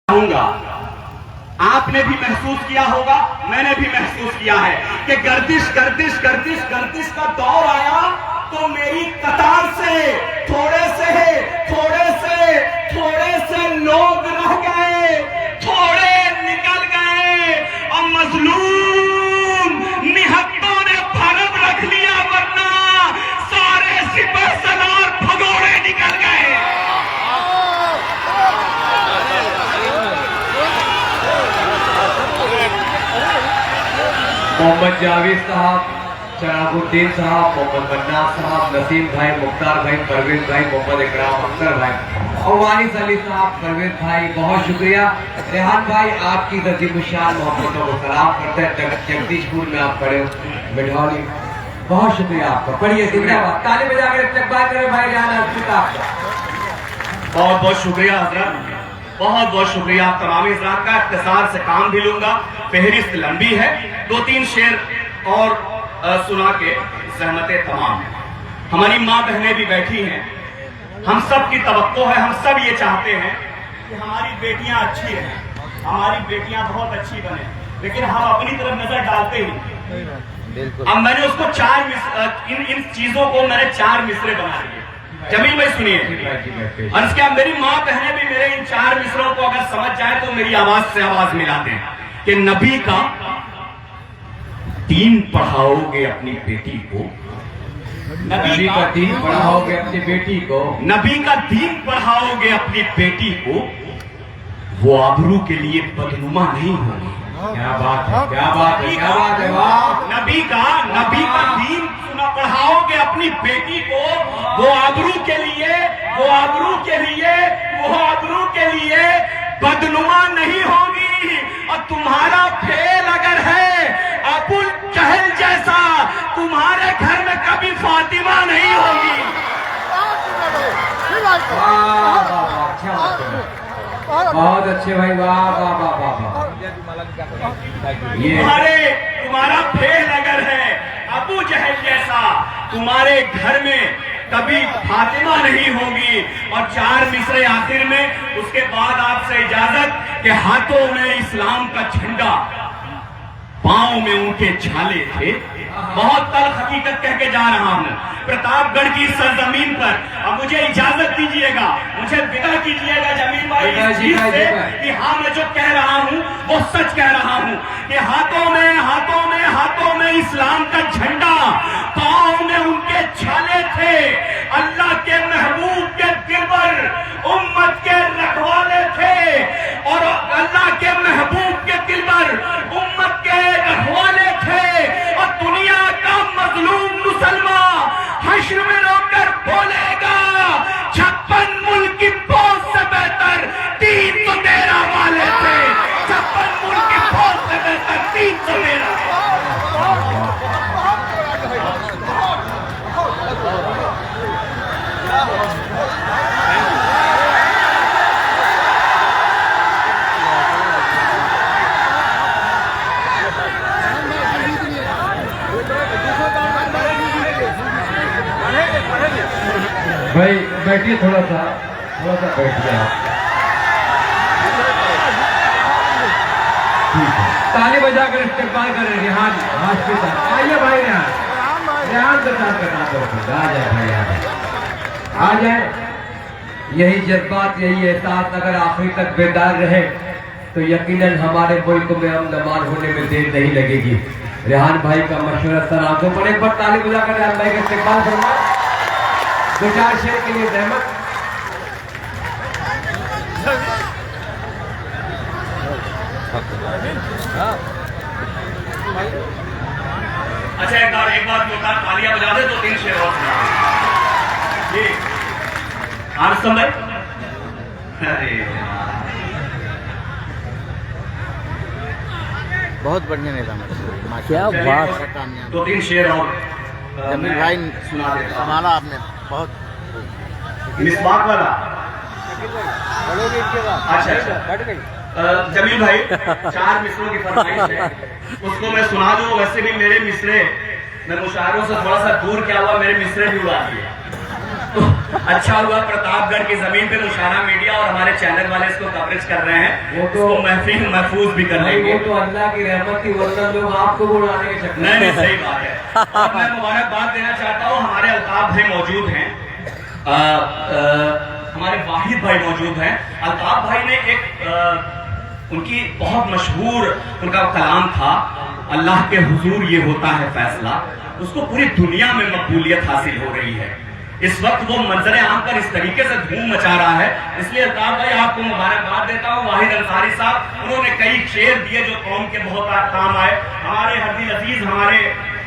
कहूंगा। आपने भी महसूस किया होगा, मैंने भी महसूस किया है कि गर्दिश गर्दिश गर्दिश गर्दिश का दौर आया तो मेरी कतार से थोड़े से लोग रह गए, थोड़े निकल गए और मजलूम निहत्तों ने भरम रख लिया, वरना सारे सिपह सलार भगोड़े निकल गए। मोहम्मद जावेद साहब, शराफुद्दीन साहब, मोहम्मद मन्नान साहब, नसीम भाई, मुख्तार भाई, परवेज भाई, मोहम्मद इकराम अख्तर भाई और वारिस अली साहब, परवेज भाई, बहुत शुक्रिया। रेहान भाई, आपकी अज़ीमुश्शान मोहब्बतों को सलाम करते हैं। जगदीशपुर में आप खड़े हो, बिठौली, बहुत शुक्रिया आपका। पढ़िए, जिंदाबाद, ताली बजा कर इस्तकबाल करें भाई जान आपका। बहुत बहुत शुक्रिया हजरत, बहुत बहुत शुक्रिया। आप तमाम हजरात का इख्तिसार से काम भी लूंगा, फहरिस्त लंबी है, 2-3 शेर और सुना के सहमतें तमाम। हमारी माँ बहनें भी बैठी हैं, हम सब की तवक्को है, हम सब ये चाहते हैं कि हमारी बेटियां अच्छी रहें, हमारी बेटियां बहुत अच्छी बने, लेकिन हम अपनी तरफ नजर डालते ही। अब मैंने उसको इन चीजों को मैंने 4 मिसरे बना दिए। जमील भाई सुनिए, अर्ज क्या, मेरी माँ बहनें भी मेरे इन 4 मिसरों को अगर समझ जाए तो मेरी आवाज से आवाज मिला दें कि नबी का दीन पढ़ाओगे अपनी बेटी को, नबी का दीन पढ़ाओगे अपनी बेटी को, नबी का दीन पढ़ाओगे अपनी बेटी को, वो आबरू के लिए बदनुमा नहीं होगी। क्या बात है, क्या बात है, क्या बात है, वाह। नबी का दीन पढ़ाओगे अपनी बेटी को, वो आबरू के लिए बदनुमा नहीं होगी। और तुम्हारा फेल अगर है अबुल जहल जैसा, तुम्हारे घर में कभी फातिमा नहीं होगी। बहुत अच्छे भाई, वाह वाह वाह वाह। तुम्हारा फेल अगर है अबू जहल जैसा, तुम्हारे घर में कभी फातिमा नहीं होगी। और 4 मिसरे आखिर में, उसके बाद आपसे इजाजत के हाथों में इस्लाम का झंडा, पांव में उनके छाले थे। बहुत तल्ख हकीकत कह के जा रहा हूं प्रतापगढ़ की सरजमीन पर। अब मुझे इजाजत दीजिएगा, मुझे विदा कीजिएगा जमील भाई इस चीज से कि हाँ, मैं जो कह रहा हूं वो सच कह रहा हूं कि हाथों में इस्लाम का झंडा, पांव में उनके छाले थे। अल्लाह के महबूब के दिलबर, उम्मत के रखवाले थे, और अल्लाह के महबूब के दिलबर, उम्मत के रखवाले थे। और दुनिया का मजलूम मुसलमान हश्र में रोकर बोलेगा, 56 मुल्क की फौज से बेहतर 3 तो तेरा वाले थे, 56 मुल्क की फौज से बेहतर 3 तो मेरा। भाई बैठिए, थोड़ा सा बैठिए आप। ताली बजाकर इस्तेमाल करें रेहान हॉस्पिटल। आइए भाई, रेहान के साथ आ जाए भाई, आ जाए। यही जज्बात, यही एहसास अगर आखिरी तक बेदार रहे तो यकीनन हमारे मुल्क में अमन होने में देर नहीं लगेगी। रेहान भाई का मशवरा सर आंखों पर, एक बार ताली बजाकर रेहान भाई का इस्तेमाल फरमाए। 2-4 शेर के लिए जहमत। अच्छा, एक बार तालियां बजा दे, 2-3 शेर और जी। आरसम भाई, अरे बहुत बढ़िया नेता, क्या बात। 2-3 शेर और जमील भाई सुना आपने, बहुत मिसबाक वाला। अच्छा, जमील भाई 4 मिसरों की फरमाइश है, उसको मैं सुना दूं। वैसे भी मेरे मिसरे, मैं मुशायरों से थोड़ा सा दूर क्या हुआ, मेरे मिसरे भी उड़ा दिए। तो अच्छा हुआ प्रतापगढ़ की जमीन पे मुशारा मीडिया और हमारे चैनल वाले इसको कवरेज कर रहे हैं, वो तो उसको महफूज महफूज भी कर लेंगे। वो तो अल्लाह की रहमत की, वरना लोग आपको उड़ाने के चक्कर नहीं सही बात है। और मैं मुबारकबाद देना चाहता हूँ, हमारे अल्ताफ भाई मौजूद हैं, हमारे वाहिद भाई मौजूद हैं। अल्ताफ भाई ने एक उनकी बहुत मशहूर उनका कलाम था, अल्लाह के हुजूर ये होता है फैसला, उसको पूरी दुनिया में मकबूलियत हासिल हो रही है। इस वक्त वो मंजर आम पर इस तरीके से धूम मचा रहा है, इसलिए अल्ताफ भाई आपको मुबारकबाद देता हूँ। वाहिद अंसारी साहब, उन्होंने कई शेर दिए जो कौम के बहुत काम आए। हमारे हरदिल अजीज, हमारे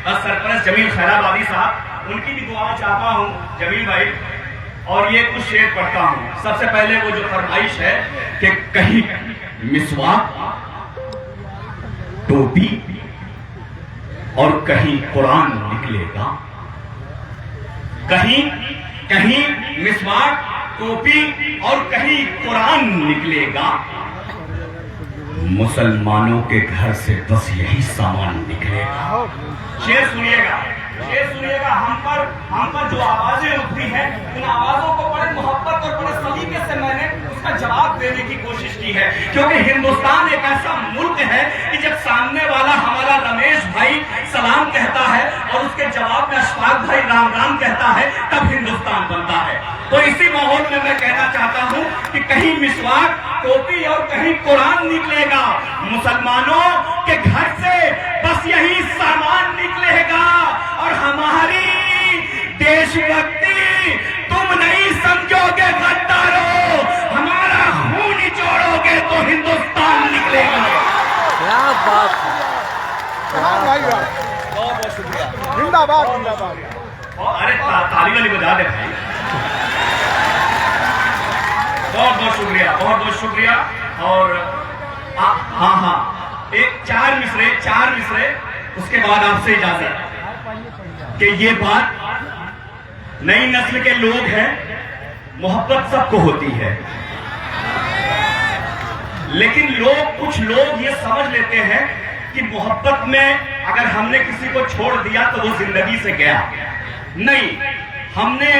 सरपरस्त जमील खैराबादी साहब, उनकी भी दुआ चाहता हूँ जमील भाई, और ये कुछ शेर पढ़ता हूँ। सबसे पहले वो जो फरमाइश है कि कहीं मिसवाक, टोपी और कहीं कुरान निकलेगा, कहीं कहीं मिसवाक, टोपी और कहीं कुरान निकलेगा, मुसलमानों के घर से बस यही सामान निकलेगा। शेर सुनिएगा, शेर सुनिएगा। हम पर जो आवाजें उठती हैं, उन आवाजों को बड़े मोहब्बत और बड़े सलीके से मैंने उसका जवाब देने की कोशिश की है, क्योंकि हिंदुस्तान एक ऐसा मुल्क है कि जब सामने वाला हमारा रमेश भाई सलाम कहता है और उसके जवाब में अशफाक भाई राम राम कहता है, तब हिंदुस्तान बनता है। तो इसी माहौल में मैं कहना चाहता हूं कि कहीं मिसवाक, टोपी और कहीं कुरान निकलेगा, मुसलमानों के घर से बस यही सामान निकलेगा। और हमारी देशभक्ति तुम नहीं समझोगे गद्दारों, हमारा खून निचोड़ोगे तो हिंदुस्तान निकलेगा। क्या बात है। बहुत बहुत शुक्रिया, जिंदाबाद जिंदाबाद। अरे ताली वाली बजा दे भाई। बहुत बहुत शुक्रिया, बहुत बहुत शुक्रिया। और हाँ, एक चार मिसरे उसके बाद आपसे इजाजत कि ये बात नई नस्ल के लोग हैं, मोहब्बत सबको होती है, लेकिन कुछ लोग ये समझ लेते हैं कि मोहब्बत में अगर हमने किसी को छोड़ दिया तो वो जिंदगी से गया। नहीं, हमने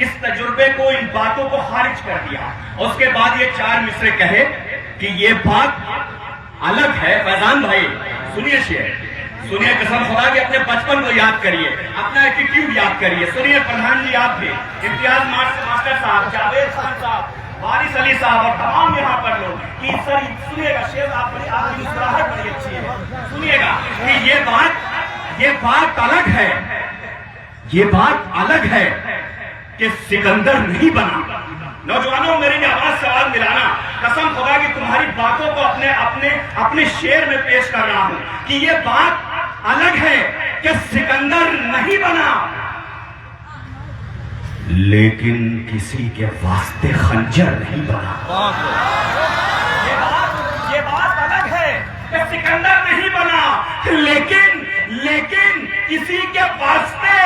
इस तजुर्बे को, इन बातों को खारिज कर दिया और उसके बाद ये चार मिसरे कहे कि ये बात अलग है। फैजान भाई सुनिए शेर, सुनिए, कसम खुदा के अपने बचपन को याद करिए, अपना एटीट्यूड याद करिए। सुनिए, प्रधान जी आप थे, इम्तियाज मास्टर साहब, जावेद खान साहब, वारिस अली साहब और तमाम यहाँ पर लोग कि सर सुनिएगा, शेर आपकी मुस्कुराहट बड़ी अच्छी है। सुनिएगा कि ये बात अलग है, ये बात अलग है कि सिकंदर नहीं बना। नौजवानों, मेरी आवाज से आवाज मिलाना, कसम खुदा की तुम्हारी बातों को अपने शेर में पेश कर रहा हूं कि ये बात अलग है कि सिकंदर नहीं बना, लेकिन किसी के वास्ते खंजर नहीं बना। ये बात अलग है कि सिकंदर नहीं बना, लेकिन किसी के वास्ते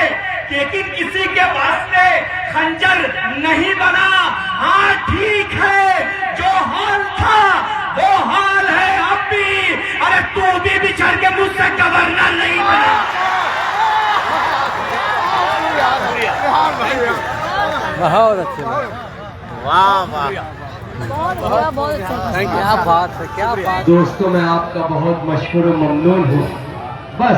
खंजर नहीं बना। हाँ ठीक है, जो हाल था वो हाल है अब भी। अरे तू भी बिछड़ के मुझसे गवर्नर नहीं बना। बहुत अच्छे, वाह वाह, बहुत अच्छा। क्या बात है, क्या बात। दोस्तों, मैं आपका बहुत मशहूर ममनून हूँ। बस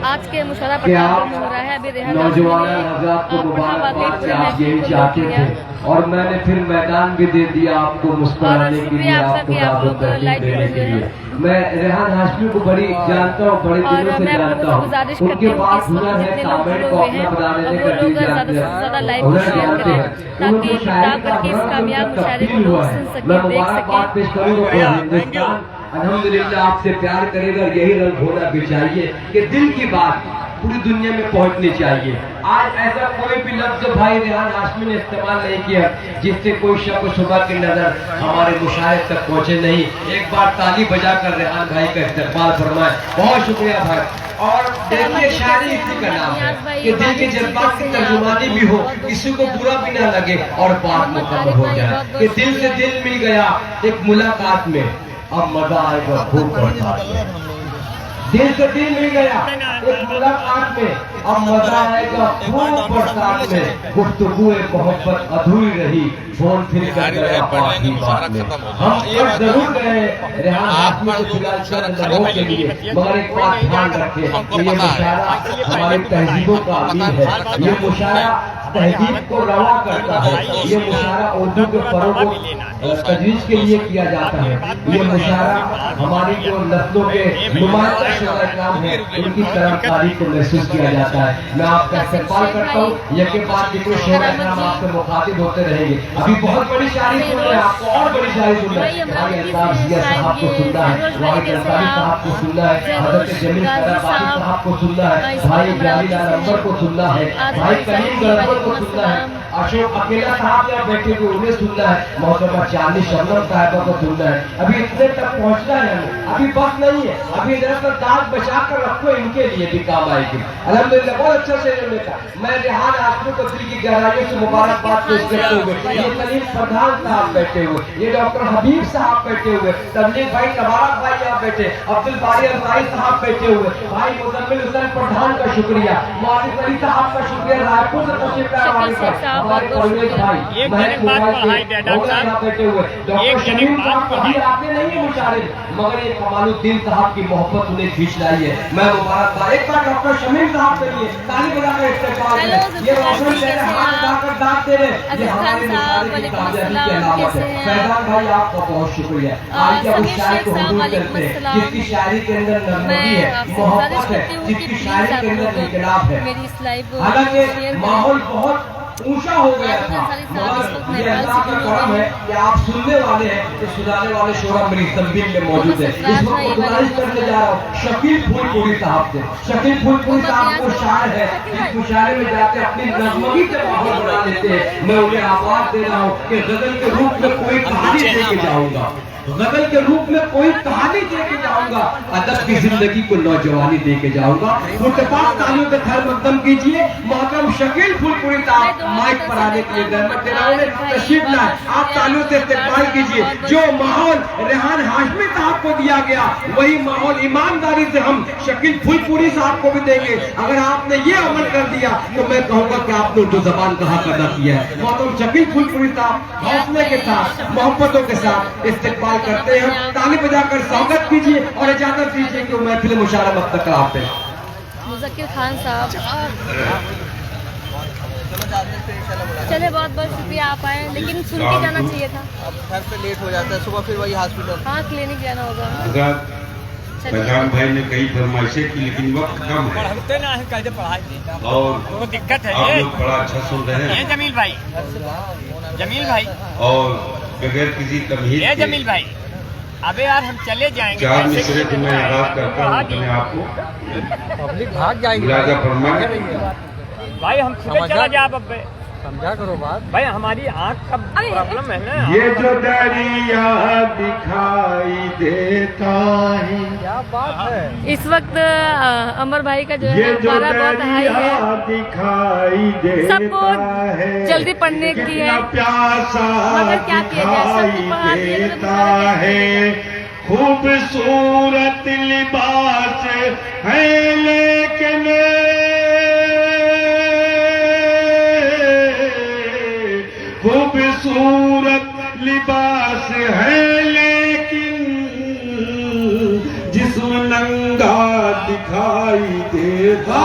आज के मुशारा कि आप में हो रहा है, अभी रेहान नौजवान हज़रात को मुबारकबाद से आप यही चाहते थे और मैंने फिर मैदान भी दे दिया आपको मुस्कुराने के लिए, आपको दावत देने के लिए। मैं रेहान हाशमी को बड़ी जानता हूँ, बड़े दिनों से जानता हूँ। उनके पास हुनर है, कमेंट को अपना बना लेने का दिल जानते हैं, हुनर जानते हैं। उनको शायरी का तब्दील हुआ है। मैं मुबारकबाद पेश करूँगा। हिंदुस्तान अल्हम्दुलिल्लाह आपसे प्यार करेगा, यही रंग होना भी चाहिए कि दिल की बात पूरी दुनिया में पहुंचनी चाहिए। आज ऐसा कोई भी लफ्ज भाई रेहान हाशमी ने इस्तेमाल नहीं किया जिससे कोई शक शुबा की नजर हमारे मुशाहिद तक पहुंचे नहीं। एक बार ताली बजाकर रेहान भाई का इस्तेमाल फरमाए। बहुत शुक्रिया भाई। और देखिए, शायरी इसी का नाम है कि दिल के जज्बात की तर्जुमानी भी हो, किसी को बुरा भी ना लगे और बात मुकम्मल हो जाए कि दिल से दिल मिल गया एक मुलाकात में, अब मजा आएगा भूख और दिल से दिल मिल गया एक मुलाकात में। अब मजा आएगा खूब बरसात में, गुफ्तगू मोहब्बत अधूरी रही, फोन फिर कर गया बात ही बात में। हम एक जरूर गए रेहान हाशमी को फिलहाल चंद लम्हों के लिए, मगर एक बात ध्यान रखें कि ये मुशायरा हमारी तहजीबों का अमीर है। ये मुशायरा तहजीब को रवा करता है। ये मुशायरा उर्दू के फरोग तजवीज के लिए किया जाता है। ये मुशायरा हमारी जो नस्लों के नुमाइंदा शोरा-ए-किराम है उनकी तरफदारी को महसूस किया जाता है। मैं आपका इस्तेमाल करता हूँ। ये के बाद जितने शोरा-ए-किराम आपसे मुखातिब होते रहेंगे। अभी बहुत बड़ी शायरी सुन रहे हैं, आपको और बड़ी शायरी सुन रहे हैं। भाई अल्ताफ जिया साहब को सुनना है, वाहिद अंसारी साहब को सुनना है, हजरत जमील कराबादी साहब को सुनना है, भाई जाली लाल अंबर को सुनना है, भाई कलीम गलबर को सुनना है, अशोक अकेला साहब या बेटे को उन्हें सुनना है, मोहतरमा चांदी शबनम साहिबा को सुनना है। अभी इतने तक पहुंचना है हमें, अभी बस नहीं है। अभी दरअसल दाग बचा कर रखो, इनके लिए भी काम आएगी। अल्हम्दुलिल्लाह बहुत अच्छा से लेता। मैं रेहान हाशमी को दिल की गहराइयों से मुबारकबाद पेश करते हुए, ये कलीम प्रधान साहब बैठे हुए, ये डॉक्टर हबीब साहब बैठे हुए, तबलीग भाई तबारक भाई यहाँ बैठे, अब्दुल बारी अंसारी साहब बैठे हुए, भाई मुजम्मिल हुसैन प्रधान का शुक्रिया, माजिद अली साहब का शुक्रिया, रायपुर से तशरीफ लाए हमारे परवेज भाई, महक मोबाइल के यहाँ बैठे हुए, डॉक्टर शमीम साहब कभी आते नहीं है मुशारिफ, मगर ये कमालुद्दीन साहब की मोहब्बत उन्हें खींच लाई है। मैं मुबारकबाद एक बार डॉक्टर शमीम साहब के लिए ताली बजाकर इस्तेमाल करें। ये रोशन दे रहे, हाथ उठाकर दाद दे रहे, ये हमारे मुशारिफ की कामयाबी की अलामत है। फैजान भाई आपका बहुत शुक्रिया। आज जब उस शायर को हुजूर करते हैं जिसकी शायरी के अंदर नरमी है, मोहब्बत है, जिसकी शायरी के अंदर इनकलाब है। हालांकि माहौल बहुत ऊंचा हो गया था, मगर ये अल्लाह का करम है कि आप सुनने वाले हैं तो सुनाने वाले शोरा मेरी तंबीह में मौजूद है। इस वक्त गुजारिश करने जा रहा हूँ शकील फूलपुरी साहब से। शकील फूलपुरी साहब वो शायर है जिस मुशायरे में जाके अपनी नज़्मगी से माहौल बना लेते हैं। मैं उन्हें आवाज दे रहा हूँ कि गजल के रूप में कोई कहानी दे के जाऊंगा, गजल के रूप में कोई कहानी दे के जाऊंगा, अदब की जिंदगी को नौजवानी दे के जाऊंगा। मुर्तबाद तालियों का खैर मकदम कीजिए मोहतरम शकील फूलपुरी साहब माइक पर आने के लिए रहमत दे रहा हूं, तशरीफ लाए। आप तालियों से इस्तेमाल कीजिए। जो माहौल रेहान हाशमी साहब को दिया गया वही माहौल ईमानदारी से हम शकील फूलपुरी साहब को भी देंगे। अगर आपने ये अमल कर दिया तो मैं कहूंगा कि आपने उर्दू जबान कहाँ अदा किया है। मोहतरम शकील फूलपुरी साहब हौसले के साथ मोहब्बतों के साथ इस्तेमाल करते हैं, ताली बजाकर स्वागत कीजिए और इजाजत दीजिए कि महफिल मुशायरा वक्त तक कराते हैं। मुज़क्किर खान साहब चले, बहुत बहुत शुक्रिया आप आए, लेकिन सुन के जाना चाहिए था। अब घर पे लेट हो जाता है, सुबह फिर वही हॉस्पिटल। हाँ, क्लिनिक जाना होगा। प्रधान भाई ने कई फरमाइशें की लेकिन वक्त कम है और दिक्कत है। आप लोग बड़ा अच्छा सुन रहे हैं जमील भाई, जमील भाई और बगैर किसी तमहीद के जमील भाई, अबे यार हम चले जाएंगे। चार मिसरे तो मैं याद करता हूँ अपने आप को, पब्लिक भाग जाएगी। लिहाजा फरमाए भाई हम सुबह चला जाए। अब समझा करो बात भाई, हमारी आँख का प्रॉब्लम है ना। ये जो दरिया दिखाई देता है, क्या बात है। इस वक्त अमर भाई का जो ये है जो पारा बहुत हाई दरिया है, दिखाई देता सबको है, जल्दी पढ़ने की कितना है, प्यासा मगर क्या किया जाए, सबको पढ़ा दिखाई दिया तो देता बेचारा कैसे है। खूबसूरत लिबास है लेकिन खूबसूरत लिबास है लेकिन जिस्म नंगा दिखाई देता।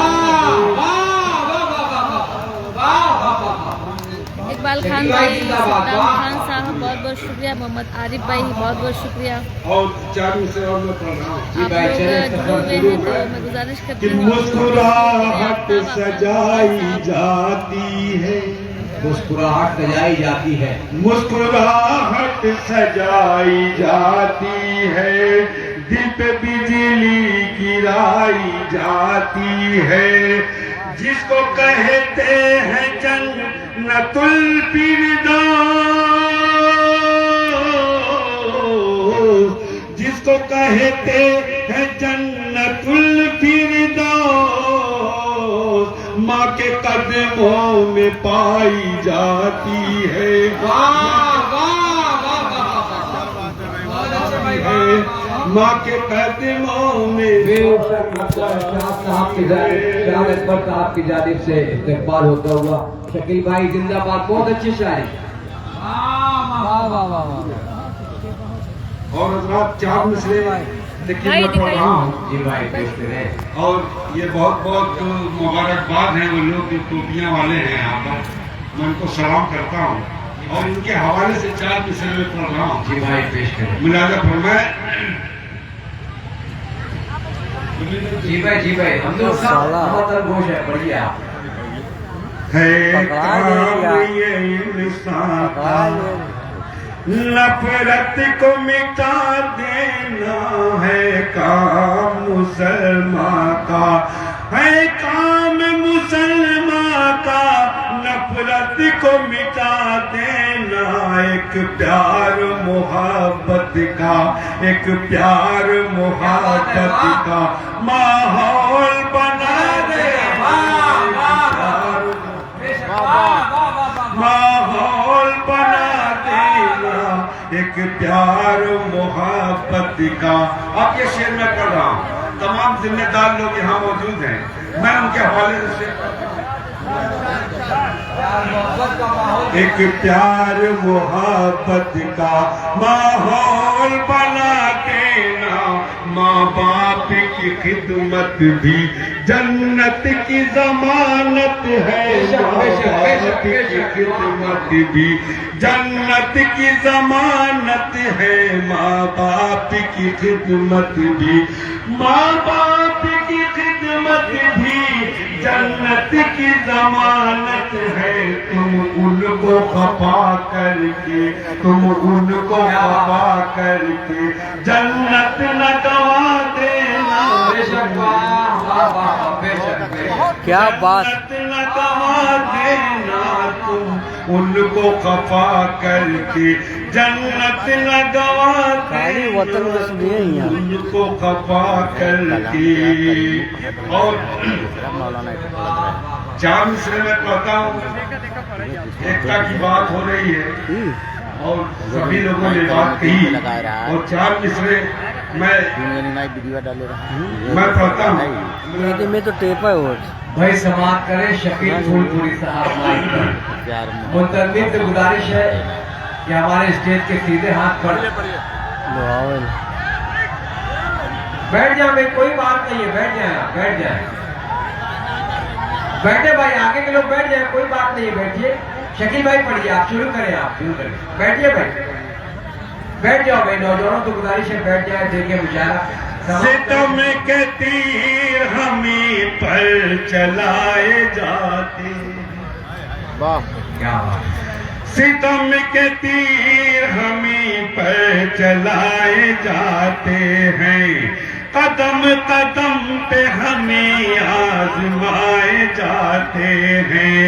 इकबाल खान भाई, सद्दाम खान साहब बहुत बहुत शुक्रिया, मोहम्मद आरिफ भाई बहुत बहुत शुक्रिया। और चारों से और मैं पढ़ रहा हूँ आप लोग जुड़े हुए हैं तो मैं गुजारिश करती कि हूँ मुस्कुराहट सजाई जाती है, मुस्कुराहट सजाई जाती है, मुस्कुराहट सजाई जाती है, दिल पे बिजली गिराई जाती है, जिसको कहते हैं जन्नतुल फिरदौस, जिसको कहते हैं जन्नतुल फिरदौस, माँ के कदमों में पाई जाती है। माँ के कदमों में शाह अकबर साहब की जानिब से इस्तेकबाल होता हुआ शकील भाई जिंदाबाद। बहुत अच्छी शायरी। वाह वाह वाह वाह। और हजरात चार मिसरे देखिए मैं पढ़ रहा हूँ जी भाई देखते रहे। और ये बहुत बहुत मुबारकबाद हैं वो लोग जो टोपियाँ वाले हैं यहाँ पर, मैं उनको सलाम करता हूँ और उनके हवाले से चार मिसरे में पढ़ रहा हूँ। जी भाई पेश करें। मुलाजा फरमाए। जी भाई हम लोग बहुत गोश है, बढ़िया है पकड़ा ले काम ये इंसान का, नफरत को मिटा देना है काम मुसलमान का, है काम मुसलमान का, नफरत को मिटा देना, एक प्यार मोहब्बत का, एक प्यार मोहब्बत का माहौल बना दे, माहौल बना देना, एक प्यार मोहब्बत का। अब ये शेर मैं पढ़ रहा हूँ, तमाम जिम्मेदार लोग यहाँ मौजूद हैं, मैं उनके हवाले से एक प्यार मोहब्बत का माहौल बना देना, माँ बाप की खिदमत भी जन्नत की जमानत है, माँ बाप की खिदमत भी जन्नत की जमानत है, माँ बाप की खिदमत भी, माँ बाप की खिदमत भी जन्नत की जमानत है, तुम उनको खफा करके, तुम उनको खफा करके जन्नत न गवा देना, क्या बात। जन्नत न गवा देना, तुम उनको खफा करके जन्नत न गवा खाली वतन में सुनिए यहाँ। उनको खफा करके। और चार मिसरे में कहता हूँ, एकता की बात हो रही है और सभी लोगों ने बात कही, और चार मिसरे मैं कहता हूँ। में तो टेप है वो भाई समाप्त करें शकील फूलपुरी साहब। मुंतजमीन से गुजारिश है कि हमारे स्टेज के सीधे हाथ पर बैठ जाए भाई, कोई बात नहीं है, बैठ जाए आप, बैठ जाए, बैठे भाई, आगे के लोग बैठ जाए, कोई बात नहीं है, बैठिए। शकील भाई पढ़िए, आप शुरू करें, आप शुरू करें, बैठिए भाई, बैठ जाओ भाई, नौजवानों को गुजारिश है बैठ जाए, देखिए मुशारा। सितम के तीर हमी पर चलाए जाते, वाह क्या बात। सितम के तीर हमी पर चलाए जाते हैं, कदम कदम पे हमें आजमाए जाते हैं,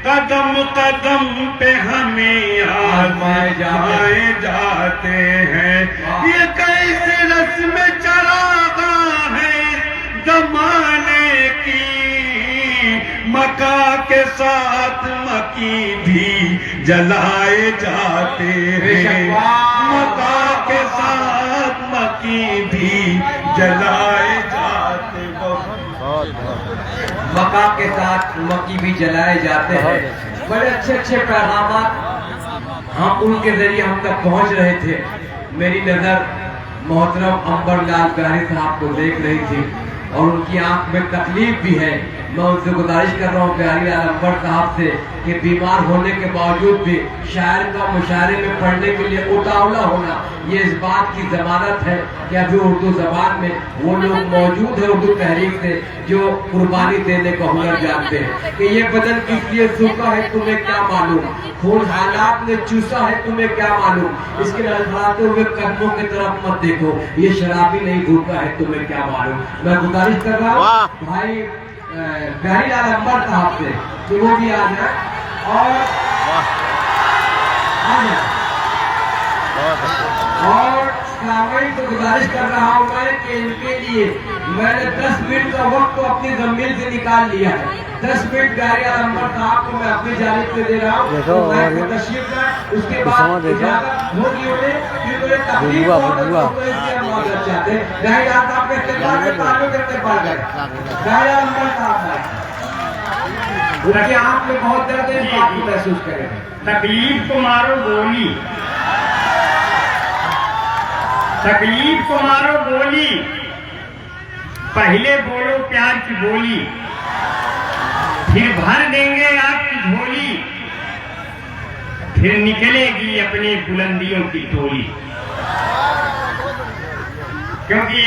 कदम कदम पे हमें आजमाए जाते हैं, ये कैसे रस्म चरागा है जमाने की, मका के साथ मकी भी जलाए जाते हैं, मका के साथ मकी भी जलाए जाते मका के साथ मक्की भी जलाए जाते हैं। बड़े अच्छे अच्छे पैगाम हम उनके जरिए हम तक पहुंच रहे थे। मेरी नजर मोहतरम अंबर लाल प्यारी साहब को देख रही थी और उनकी आंख में तकलीफ भी है। मैं उनसे गुजारिश कर रहा हूँ प्यारी लाल अंबर साहब से कि बीमार होने के बावजूद भी शायर का मुशायरे में पढ़ने के लिए उतावला होना, ये इस बात की जमानत है कि अभी उर्दू जबान में वो लोग मौजूद है उर्दू तहरीक से जो कुर्बानी देने का हुनर जानते हैं कि ये बदन किस लिए सूखा है तुम्हें क्या मालूम, खून हालात ने चूसा है तुम्हें क्या मालूम, इसके लड़खड़ाते हुए कदमों की तरफ मत देखो, ये शराबी नहीं भूखा है तुम्हें क्या मालूम। मैं गुजारिश कर रहा हूँ भाई प्यारी लाल अंबर साहब से कि वो भी आ जाए और सामने को गुजारिश कर रहा हूँ मैं कि इनके लिए मैंने 10 मिनट का वक्त तो अपनी जमीन से निकाल लिया है। 10 मिनट प्यारी लाल अंबर साहब को मैं अपनी जानिब से दे रहा हूँ, तो मैं तशरीफ लाए, उसके बाद इजाजत होगी उन्हें, क्योंकि तकलीफ स्वागत चाहते हैं। नहीं आप आपके इस्तेमाल के ताल्लुक इस्तेमाल करें। नहीं अंदर साहब देखिए आप में बहुत दर्द है, इस बात को महसूस करेंगे। तकलीफ को मारो गोली, तकलीफ को मारो गोली, पहले बोलो प्यार की बोली, फिर भर देंगे आपकी झोली, फिर निकलेगी अपनी बुलंदियों की टोली। क्योंकि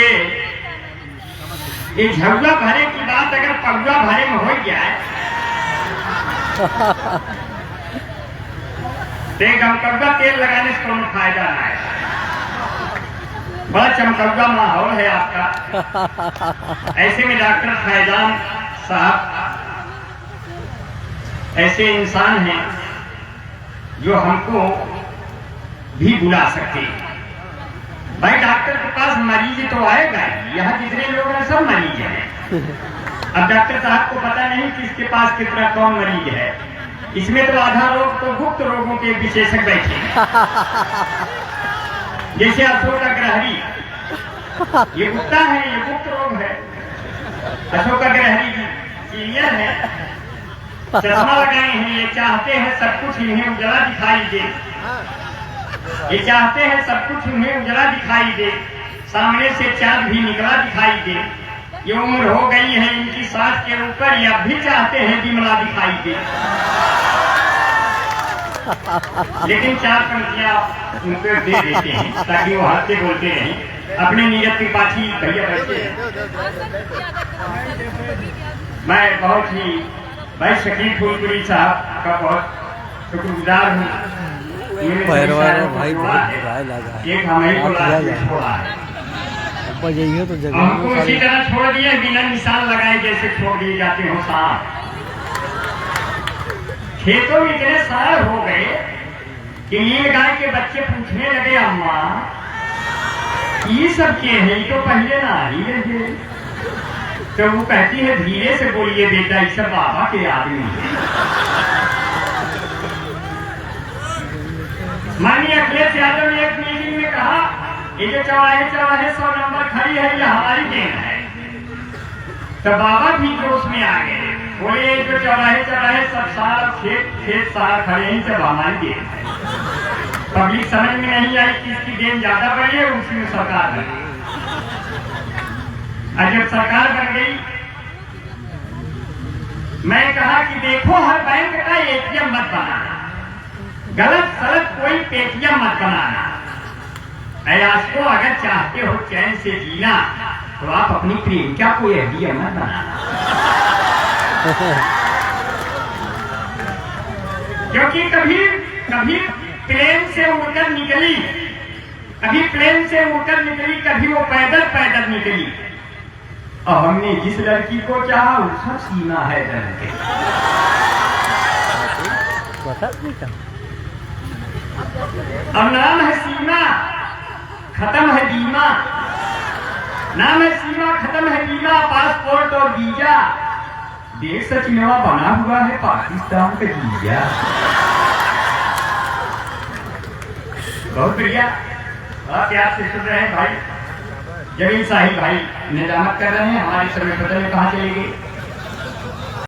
ये झगड़ा भरे की बात अगर पगुआ भरे में हो जाए तो गमकौगा तेल लगाने से कोई फायदा ना है। बड़ा चमकौगा माहौल है आपका। ऐसे में डॉक्टर फैजान साहब ऐसे इंसान हैं जो हमको भी बुला सकते हैं। भाई डॉक्टर के पास मरीज तो आएगा, यहाँ जितने लोग हैं सब मरीज हैं। अब डॉक्टर साहब को पता नहीं किसके पास कितना कौन मरीज है। इसमें तो आधा लोग तो गुप्त रोगों के विशेषज्ञ बैठे हैं, जैसे अशोक अग्रहरी, ये गुप्ता है, ये गुप्त रोग है। अशोक अग्रहरी सीनियर है, चश्मा लगाए हैं, ये चाहते हैं सब कुछ इन्हें उजला दिखाई दे, ये चाहते हैं सब कुछ उन्हें उजला दिखाई दे, सामने से चांद भी निकला दिखाई दे। ये उम्र हो गई है इनकी सांस के ऊपर, ये अब भी चाहते हैं बिमला दिखाई दे। लेकिन चार पंक्तियां उनको दे देते हैं ताकि वो हंसते बोलते नहीं। अपने नीरज त्रिपाठी भैया बैठे हैं। मैं बहुत ही भाई शकील फूलपुरी साहब का बहुत शुक्रगुजार हूँ। भाई बहुत बुरा लगा है। एक हमें को छोड़ा है, यही तो जगह हमको उसी तरह छोड़ दिए बिना निशान लगाए जैसे छोड़ दिए जाते हो सांप। खेतों में इतने साल हो गए कि नील गाय के बच्चे पूछने लगे अम्मा ये सब के हैं, ये तो पहले ना ही रहे। तो वो कहती है धीरे से बोलिए बेटा, ये सब बाबा के आदमी है। माननीय अखिलेश यादव ने एक मीटिंग में कहा ये जो चौराहे 100 नंबर खड़ी है ये हमारी देन है। तो बाबा भी जोश में आ गए, बोले जो चौराहे सब साल खेत साल खड़े हैं, सब हमारी देन है। पब्लिक समझ में नहीं आई कि इसकी देन ज्यादा बढ़ी है, उसी में सरकार बन गई। और जब सरकार बन गई मैं कहा कि देखो हर बैंक का एटीएम मत बनाना, गलत सलत कोई पेटीएम मत बनाना। ऐश को अगर चाहते हो चैन से जीना तो आप अपनी प्रेमिका को एटीएम मत बनाना। क्योंकि कभी प्लेन से उड़कर निकली, कभी वो पैदल निकली। और हमने जिस लड़की को चाहा उसका सीना है दर्द के। अब नाम है सीमा, खत्म है बीमा, नाम है सीमा, खत्म है बीमा, पासपोर्ट और वीजा, देश सचिनवा बना हुआ है पाकिस्तान का वीजा। बहुत बढ़िया, बहुत प्यार से सुन रहे हैं भाई। जमील साहिब भाई निजामत कर रहे हैं, हमारे समय पता नहीं कहाँ चले गए।